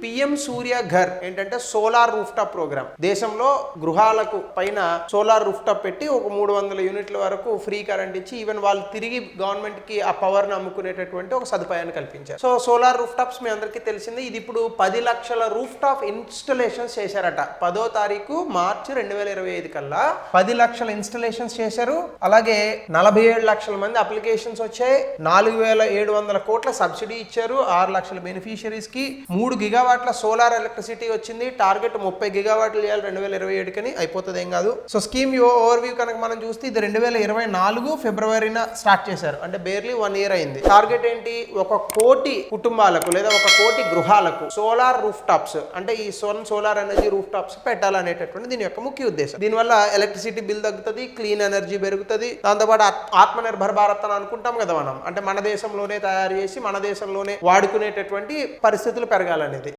PM సూర్య ఘర్ ఏంటంటే solar roof top programme. దేశంలో గృహాలకు పైన సోలార్ రూఫ్ టాప్ పెట్టి ఒక 300 యూనిట్ల వరకు ఫ్రీ కరెంట్ ఇచ్చి ఈవెన్ వాళ్ళు తిరిగి గవర్నమెంట్ కి ఆ పవర్ ను అమ్ముకునేటటువంటి ఒక సదుపాయాన్ని కల్పించారు. సో సోలార్ రూఫ్ టాప్స్ మీ అందరికీ తెలిసింది. ఇది ఇప్పుడు 10 లక్షల రూఫ్ టాప్ ఇన్స్టలేషన్స్ చేశారట. 10వ తారీఖు మార్చి 2025 కల్లా 10 లక్షల ఇన్స్టలేషన్స్ చేశారు. అలాగే 47 లక్షల మంది అప్లికేషన్స్ వచ్చాయి. 4700 కోట్ల సబ్సిడీ ఇచ్చారు. 6 లక్షల బెనిఫిషియరీస్ కి 3 గిగావాట్ల సోలార్ ఎలక్ట్రిసిటీ వచ్చింది. టార్గెట్ 30 గిగావాట్లు చేయాలి 2027 కని. అయిపోతుంది ఏం కాదు. సో స్కీమ్ ఓవర్ వ్యూ కనుక మనం చూస్తే ఇది 2024 ఫిబ్రవరిన స్టార్ట్ చేశారు. అంటే బేర్లీ 1 ఇయర్ అయింది. టార్గెట్ ఏంటి? 1 కోటి కుటుంబాలకు లేదా 1 కోటి గృహాలకు సోలార్ రూఫ్ టాప్స్ అంటే ఈ సోలార్ ఎనర్జీ రూఫ్ టాప్స్ పెట్టాలనేటటువంటి దీని యొక్క ముఖ్య ఉద్దేశం. దీనివల్ల ఎలక్ట్రిసిటీ బిల్ తగ్గుతుంది, క్లీన్ ఎనర్జీ పెరుగుతుంది. దాంతోపాటు ఆత్మ నిర్భర్ భారత్ అని అనుకుంటాం కదా మనం. అంటే మన దేశంలోనే తయారు చేసి మన దేశంలోనే వాడుకునేటటువంటి పరిస్థితులు పెరగాలనేది.